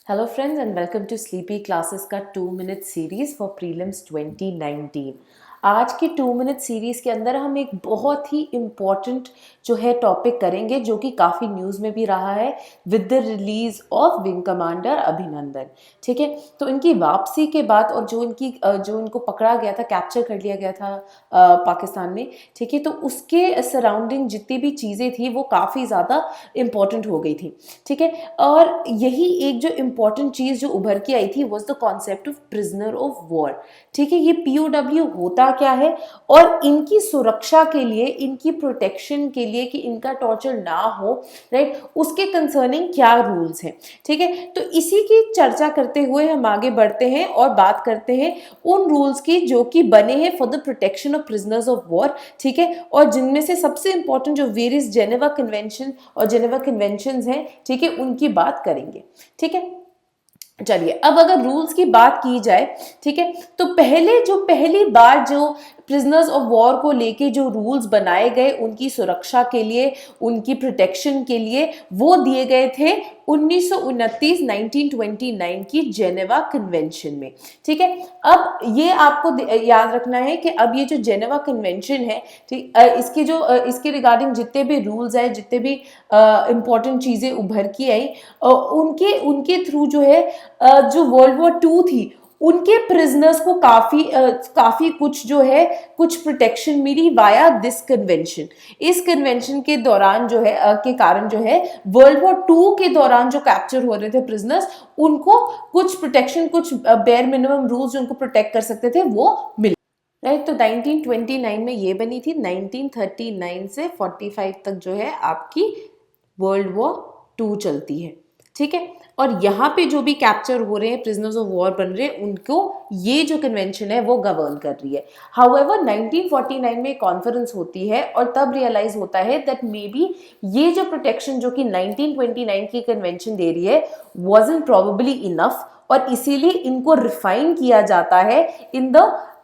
Hello friends and welcome to Sleepy Classes का 2 minute series for prelims 2019। आज की 2 minute series के अंदर हम एक बहुत ही इम्पॉर्टेंट जो है टॉपिक करेंगे जो कि काफ़ी न्यूज़ में भी रहा है with the release of wing commander अभिनंदन। ठीक है, तो इनकी वापसी के बाद और जो इनको पकड़ा गया था, कैप्चर कर लिया गया था पाकिस्तान में, ठीक है, तो उसके सराउंडिंग जितनी भी चीज़ें थी वो काफ़ी ज़्यादा इम्पॉर्टेंट हो गई थी। ठीक है, और यही एक जो इम्पॉर्टेंट चीज़ जो उभर के आई थी was the concept of prisoner of war. ठीक है, ये POW होता क्या है और इनकी सुरक्षा के लिए, इनकी प्रोटेक्शन के लिए कि इनका टॉर्चर ना हो, राइट, उसके कंसर्निंग क्या रूल्स हैं। ठीक है, तो इसी की चर्चा करते हुए हम आगे बढ़ते हैं और बात करते हैं उन रूल्स की जो कि बने हैं for the protection of prisoners of war. ठीक है, और जिनमें से सबसे इंपॉर्टेंट जो वेरियस जेनेवा कन्वेंशन और जेनेवा कन्वेंशंस हैं, ठीक है, उनकी बात करेंगे। ठीक है, चलिए अब अगर रूल्स की बात की जाए, ठीक है, तो पहली बार जो प्रिजनर्स ऑफ वॉर को लेके जो रूल्स बनाए गए उनकी सुरक्षा के लिए, उनकी प्रोटेक्शन के लिए, वो दिए गए थे 1929 की जेनेवा कन्वेंशन में। ठीक है, अब ये आपको याद रखना है कि अब ये जो जेनेवा कन्वेंशन है, ठीक, इसके रिगार्डिंग जितने भी रूल्स आए, जितने भी इंपॉर्टेंट चीजें उभर के आई, उनके थ्रू जो है जो वर्ल्ड वॉर 2 थी उनके प्रिजनर्स को काफी कुछ जो है कुछ प्रोटेक्शन मिली वाया दिस कन्वेंशन। इस कन्वेंशन के दौरान जो है के कारण जो है वर्ल्ड वॉर 2 के दौरान जो कैप्चर हो रहे थे प्रिजनर्स, उनको कुछ प्रोटेक्शन, कुछ बेयर मिनिमम रूल्स जो उनको प्रोटेक्ट कर सकते थे वो मिले। राइट, तो 1929 में ये बनी थी। 1939 से 45 तक जो है आपकी वर्ल्ड वॉर 2 चलती है। ठीक है, और यहाँ पे जो भी कैप्चर हो रहे हैं, प्रिजनर्स ऑफ वॉर बन रहे हैं, उनको ये जो कन्वेंशन है वो गवर्न कर रही है। हाउएवर 1949 में कॉन्फ्रेंस होती है और तब रियलाइज होता है दैट मे बी ये जो प्रोटेक्शन जो कि 1929 की कन्वेंशन दे रही है वाजंट प्रोबेबली इनफ, और इसीलिए इनको रिफाइन किया जाता है इन द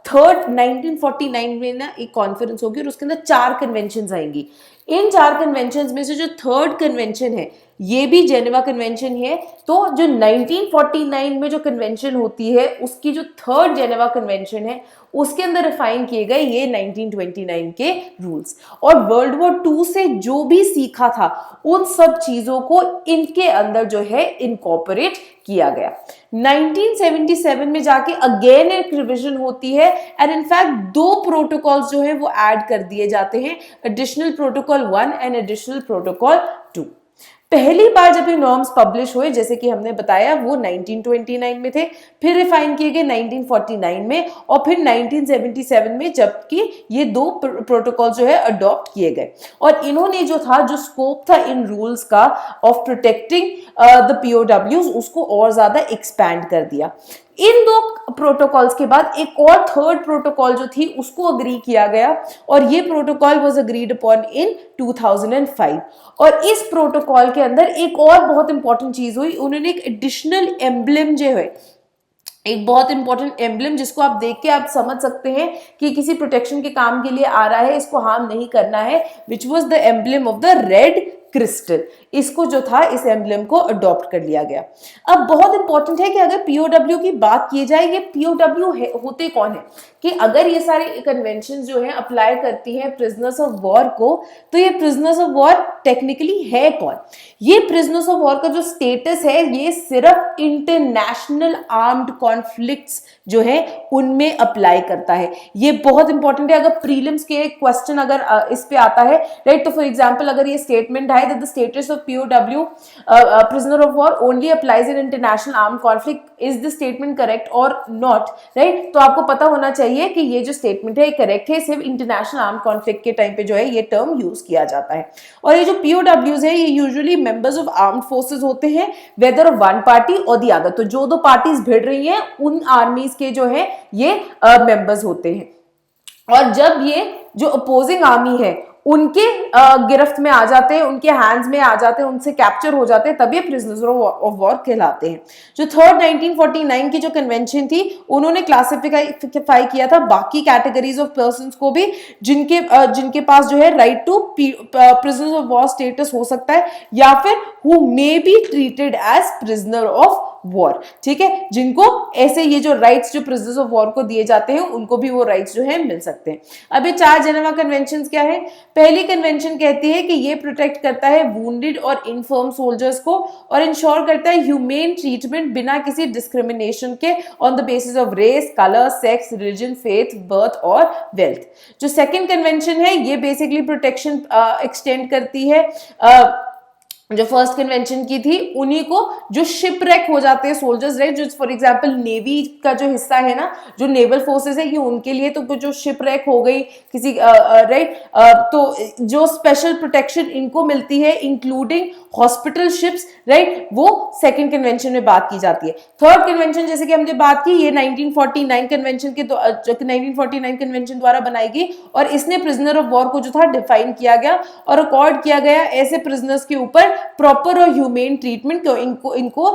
थर्ड। 1949 में ना एक कॉन्फ्रेंस होगी और उसके अंदर 4 कन्वेंशंस आएंगी। इन 4 कन्वेंशंस में से जो थर्ड कन्वेंशन है ये भी जेनेवा कन्वेंशन है। तो जो 1949 में जो कन्वेंशन होती है उसकी जो थर्ड जेनेवा कन्वेंशन है उसके अंदर रिफाइन किए गए ये 1929 के रूल्स, और वर्ल्ड वॉर 2 से जो भी सीखा था उन सब चीजों को इनके अंदर जो है इनकॉर्पोरेट किया गया। 1977 में जाके अगेन एक रिविजन होती है एंड इनफैक्ट 2 प्रोटोकॉल्स जो है वो ऐड कर दिए जाते हैं, additional protocol 1 and additional protocol 2। पहली बार जब ये नॉर्म्स पब्लिश हुए, जैसे कि हमने बताया, वो 1929 में थे, फिर रिफाइन किए गए 1949 में, और फिर 1977 में जबकि ये 2 प्रोटोकॉल जो है अडॉप्ट किए गए। और इन्होंने जो था, जो स्कोप था इन रूल्स का ऑफ प्रोटेक्टिंग द POWs, उसको और ज्यादा एक्सपैंड कर दिया। इन 2 प्रोटोकॉल्स के बाद एक और थर्ड प्रोटोकॉल जो थी उसको अग्री किया गया, और ये प्रोटोकॉल वाज अग्रीड अपॉन इन 2005। और इस प्रोटोकॉल के अंदर एक और बहुत इंपॉर्टेंट चीज हुई, उन्होंने एक एडिशनल एम्ब्लेम जो है, एक बहुत इंपॉर्टेंट एम्ब्लेम जिसको आप देख के आप समझ सकते हैं कि किसी प्रोटेक्शन के काम के लिए आ रहा है, इसको हार्म नहीं करना है, which was the emblem of the red crystal. इसको जो था, इस एम्ब्लेम को अडॉप्ट कर लिया गया। अब बहुत इंपॉर्टेंट है कि अगर POW की बात की जाए, ये POW होते कौन है, कि अगर ये सारे कन्वेंशन जो है अप्लाई करती हैं प्रिजनर्स ऑफ वॉर को, तो ये प्रिजनर्स ऑफ वॉर टेक्निकली है कौन? ये प्रिजनर्स ऑफ वॉर का जो स्टेटस है ये सिर्फ इंटरनेशनल आर्म्ड कॉन्फ्लिक्ट्स जो है उनमें अप्लाई करता है। ये बहुत इंपॉर्टेंट है। अगर प्रीलिम्स के क्वेश्चन अगर इस पे आता है, राइट, तो फॉर एग्जांपल अगर ये स्टेटमेंट है that the status of POW prisoner of war only applies in international armed conflict, is this statement correct or not, right? तो आपको पता होना चाहिए कि ये जो स्टेटमेंट है करेक्ट है, सिर्फ इंटरनेशनल आर्म कॉन्फ्लिक्ट के टाइम पे जो है ये टर्म यूज किया जाता है। और ये जो POWs है ये usually members of armed forces होते हैं, वेदर ऑफ वन पार्टी और दी अदर। तो जो 2 पार्टीज भिड़ रही हैं उन आर्मीज के जो है ये मेंबर्स होते हैं, और जब ये जो अपोजिंग आर्मी है उनके गिरफ्त में आ जाते हैं, उनके हैंड्स में आ जाते हैं, उनसे कैप्चर हो जाते हैं, तब ये प्रिजनर्स ऑफ वॉर कहलाते हैं। जो थर्ड 1949 की जो कन्वेंशन थी उन्होंने क्लासिफाई किया था बाकी कैटेगरीज ऑफ पर्संस को भी, जिनके पास जो है right to prisoners of war status हो सकता है, या फिर who may be treated as prisoner of war, ठीक है, जिनको ऐसे ये जो राइट्स जो प्रिजनर्स ऑफ वॉर को दिए जाते हैं उनको भी वो राइट्स जो है मिल सकते हैं। अब ये 4 जेनेवा कन्वेंशंस क्या है? पहली कन्वेंशन कहती है कि ये प्रोटेक्ट करता है वुंडेड और इनफर्म सोल्जर्स को और इंश्योर करता है ह्यूमेन ट्रीटमेंट बिना किसी डिस्क्रिमिनेशन के on the basis of race, colour, sex, religion, faith, birth और वेल्थ। जो सेकंड कन्वेंशन है ये बेसिकली प्रोटेक्शन एक्सटेंड करती है जो फर्स्ट कन्वेंशन की थी उन्हीं को जो शिपरेक हो जाते हैं सोल्जर्स, राइट, जो फॉर एग्जांपल नेवी का जो हिस्सा है ना, जो नेवल फोर्सेस है, ये उनके लिए तो जो शिपरेक हो गई किसी राइट, तो जो स्पेशल प्रोटेक्शन इनको मिलती है इंक्लूडिंग हॉस्पिटल शिप्स, राइट, वो सेकंड कन्वेंशन में बात की जाती है। थर्ड कन्वेंशन जैसे कि हमने बात की ये 1949 कन्वेंशन के 1949 कन्वेंशन द्वारा बनाई गई और इसने प्रिजनर ऑफ वॉर को जो था डिफाइन किया गया और अकॉर्ड किया गया ऐसे प्रिजनर्स के ऊपर प्रॉपर और ह्यूमेन ट्रीटमेंट, इनको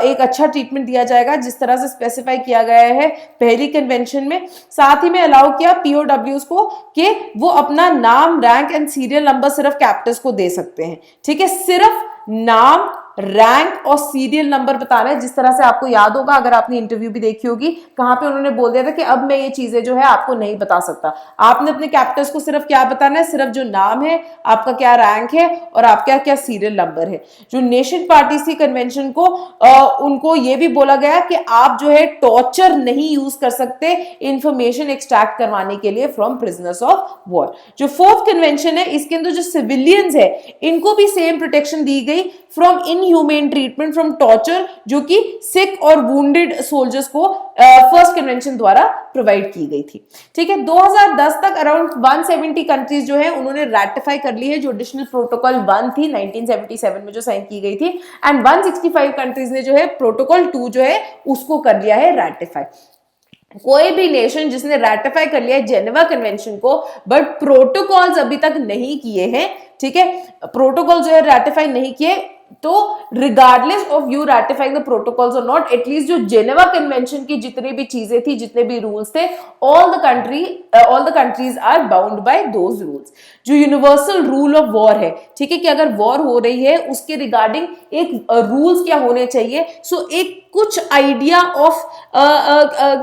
एक अच्छा ट्रीटमेंट दिया जाएगा जिस तरह से स्पेसिफाई किया गया है पहली कन्वेंशन में। साथ ही में अलाउ किया पीओडब्ल्यूज को कि वो अपना नाम, रैंक एंड सीरियल नंबर सिर्फ कैप्टर्स को दे सकते हैं, ठीक है, सिर्फ नाम, रैंक और सीरियल नंबर बताना है। जिस तरह से आपको याद होगा अगर आपने इंटरव्यू भी देखी होगी, कहां पे उन्होंने बोल दिया था कि अब मैं ये चीजें जो है आपको नहीं बता सकता, आपने अपने कैप्टर्स को सिर्फ क्या बताना है, सिर्फ जो नाम है, आपका क्या रैंक है और आपका क्या सीरियल नंबर है। जो नेशन पार्टीज की कन्वेंशन को उनको ये भी बोला गया कि आप जो है टॉर्चर नहीं यूज कर सकते इंफॉर्मेशन एक्सट्रैक्ट करवाने के लिए फ्रॉम प्रिजनर्स ऑफ वॉर। जो फोर्थ कन्वेंशन है इसके अंदर जो सिविलियंस है इनको भी सेम प्रोटेक्शन दी गई from inhumane treatment, from torture, जो कि सिक और वुंडेड सोल्जर्स को फर्स्ट कन्वेंशन द्वारा प्रोवाइड की गई थी, ठीक है। 2010 तक अराउंड 170 कंट्रीज जो है उन्होंने रैटिफाई कर ली है जो एडिशनल प्रोटोकॉल 1 थी 1977 में जो साइन की गई थी, एंड 165 कंट्रीज ने जो है प्रोटोकॉल 2 जो है उसको कर लिया है रैटिफाई। कोई भी नेशन जिसने रैटिफाई कर लिया है जेनेवा कन्वेंशन को बट प्रोटोकॉल्स अभी तक नहीं किए हैं, ठीक है, प्रोटोकॉल जो है रैटिफाई नहीं किए, तो regardless of you ratifying the protocols और नॉट, एटलीस्ट जो जेनेवा कन्वेंशन की जितनी भी चीजें थी, जितने भी रूल्स थे, all the countries are bound by those rules. जो यूनिवर्सल रूल ऑफ वॉर है, ठीक है, कि अगर वॉर हो रही है उसके रिगार्डिंग एक रूल्स क्या होने चाहिए, सो एक कुछ आइडिया ऑफ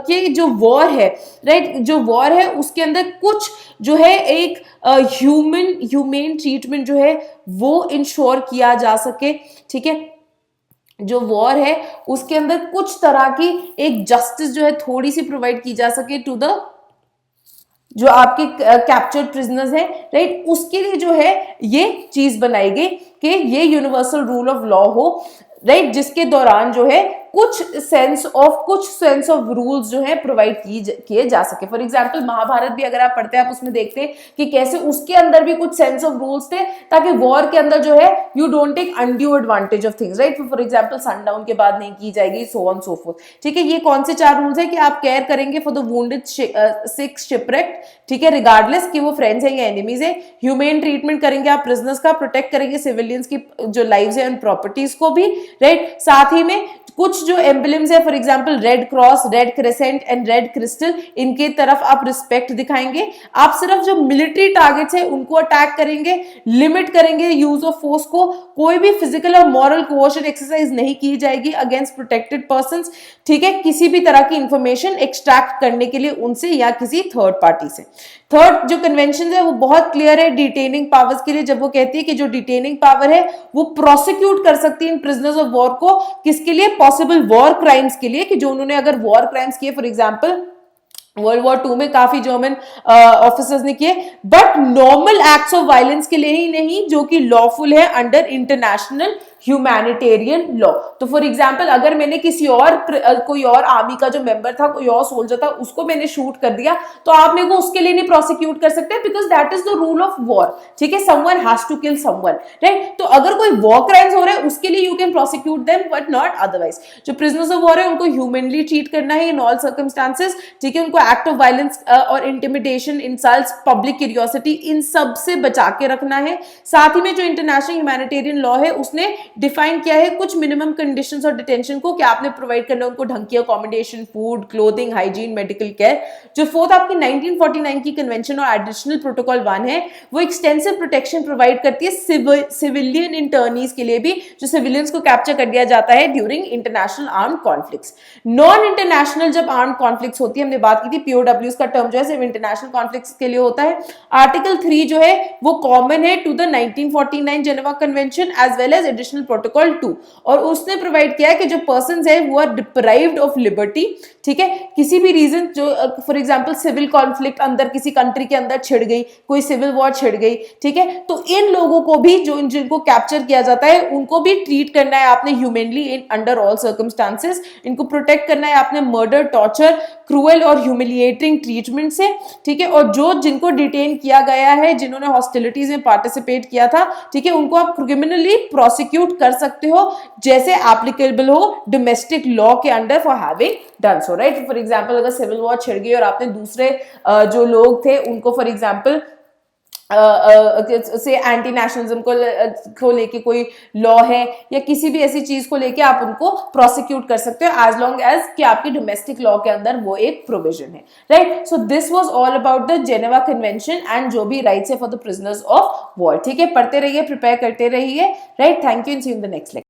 कि जो वॉर है, राइट, जो वॉर है उसके अंदर कुछ जो है एक ह्यूमेन ट्रीटमेंट जो है वो इंश्योर किया जा सके, ठीक है। जो वॉर है उसके अंदर कुछ तरह की एक जस्टिस जो है थोड़ी सी प्रोवाइड की जा सके टू द जो आपके कैप्चर्ड प्रिजनर्स हैं, राइट, उसके लिए जो है ये चीज बनाई गई कि ये यूनिवर्सल रूल ऑफ लॉ हो, राइट, जिसके दौरान जो है कुछ सेंस ऑफ रूल्स जो है प्रोवाइड किए जा सके। फॉर एग्जांपल महाभारत भी अगर आप पढ़ते हैं आप उसमें देखते हैं कि कैसे उसके अंदर भी कुछ सेंस ऑफ रूल्स थे ताकि वॉर के अंदर जो है you don't take undue advantage of things, right. For example sundown के बाद नहीं की जाएगी, सो ऑन सो फोर्थ, ठीक है। ये कौन से 4 रूल्स है कि आप केयर करेंगे फॉर द वुंडेड, सिक, शिपरेक्ट, ठीक है, रिगार्डलेस कि वो फ्रेंड्स हैं या एनिमीज है, ह्यूमेन ट्रीटमेंट करेंगे आप प्रिजनर्स का, प्रोटेक्ट करेंगे सिविलियंस की जो लाइव्स है एंड प्रॉपर्टीज को भी, राइट। साथ ही में कुछ जो एम्बलम्स है, for example red cross, red crescent and red crystal, इनके तरफ आप रिस्पेक्ट दिखाएंगे। आप सिर्फ जो मिलिट्री टारगेट्स है उनको अटैक करेंगे, लिमिट करेंगे यूज ऑफ फोर्स को, कोई भी फिजिकल और मॉरल कोर्शन एक्सरसाइज नहीं की जाएगी अगेंस्ट प्रोटेक्टेड पर्संस, ठीक है, किसी भी तरह की इंफॉर्मेशन एक्सट्रैक्ट करने के लिए उनसे या किसी थर्ड पार्टी से। थर्ड जो कन्वेंशन है वो बहुत क्लियर है डिटेनिंग पावर्स के लिए, जब वो कहती है कि जो डिटेनिंग पावर है वो प्रोसिक्यूट कर सकती है इन प्रिजनर्स ऑफ वॉर को, किसके लिए, पॉसिबल वॉर क्राइम्स के लिए, कि जो उन्होंने अगर वॉर क्राइम्स किए, फॉर एग्जांपल वर्ल्ड वॉर 2 में काफी जर्मन ऑफिसर्स ने किए, but normal acts of violence के लिए ही नहीं जो कि लॉफुल है अंडर इंटरनेशनल ह्यूमैनिटेरियन लॉ। तो फॉर एग्जांपल अगर मैंने किसी और कोई और आर्मी का जो मेंबर था, कोई और सोल्जर था, उसको मैंने शूट कर दिया, तो आप मेरे को उसके लिए नहीं प्रोसिक्यूट कर सकते because that is the rule of war, ठीक है, someone has to kill someone, right. तो अगर कोई वॉर क्राइम्स हो रहा है उसके लिए you can prosecute them but not otherwise. जो प्रिजनर्स ऑफ वॉर है उनको ह्यूमनली ट्रीट करना है इन ऑल सर्कमस्टांसेस, ठीक है, उनको एक्ट ऑफ वायलेंस और इंटिमिडेशन, इंसल्ट्स, पब्लिक क्यूरियोसिटी, इन सब से बचा के रखना है। साथ ही में जो इंटरनेशनल ह्यूमैनिटेरियन लॉ है उसने डिफाइन किया है कुछ मिनिमम कंडीशंस और डिटेंशन को, कि आपने प्रोवाइड करना है उनको ढंग की accommodation, food, clothing, hygiene, medical care. जो फोर्थ आपकी 1949 की कन्वेंशन और एडिशनल प्रोटोकॉल 1 है, वो एक्सटेंसिव प्रोटेक्शन प्रोवाइड करती है सिविलियन इंटर्नीज के लिए भी, जो सिविलियंस को कैप्चर कर दिया जाता है during international armed conflicts. Non international जब आर्म्ड कॉन्फ्लिक्ट्स होती है, हमने बात की थी पीओडब्ल्यूज का टर्म जो है सिर्फ इंटरनेशनल कॉन्फ्लिक्ट्स के लिए होता है। आर्टिकल 3 जो है वो कॉमन है to the 1949 Geneva convention as well as additional protocol 2, और उसने प्रोवाइड किया है कि जो पर्संस है वो आर डिप्राइव्ड ऑफ लिबर्टी, ठीक है, किसी भी रीजन, जो फॉर एग्जांपल सिविल कॉन्फ्लिक्ट अंदर किसी कंट्री के अंदर छिड़ गई, कोई सिविल वॉर छिड़ गई, ठीक है, तो इन लोगों को भी, जो जिनको कैप्चर किया जाता है उनको भी ट्रीट करना है आपने humanly in under all circumstances, इनको प्रोटेक्ट करना है आपने मर्डर, टॉर्चर, क्रूएल और ह्यूमिलिएटिंग ट्रीटमेंट से, ठीक है, और जो जिनको डिटेन किया गया है, जिन्होंने हॉस्टिलिटीज में पार्टिसिपेट किया था, ठीक है, उनको आप क्रिमिनली प्रोसिक्यूट कर सकते हो जैसे एप्लीकेबल हो डोमेस्टिक लॉ के under for having done so, right. For example अगर सिविल वॉर छिड़ गई और आपने दूसरे जो लोग थे उनको फॉर एग्जांपल से एंटी नेशनलिज्म को लेके कोई लॉ है या किसी भी ऐसी चीज को लेके आप उनको प्रोसिक्यूट कर सकते हो एज लॉन्ग एज कि आपकी डोमेस्टिक लॉ के अंदर वो एक प्रोविजन है, right. So this was all about the Geneva convention and जो भी राइट्स है for the prisoners of war, ठीक है। पढ़ते रहिए, प्रिपेयर करते रहिए, right. Thank you and see you in the next lecture.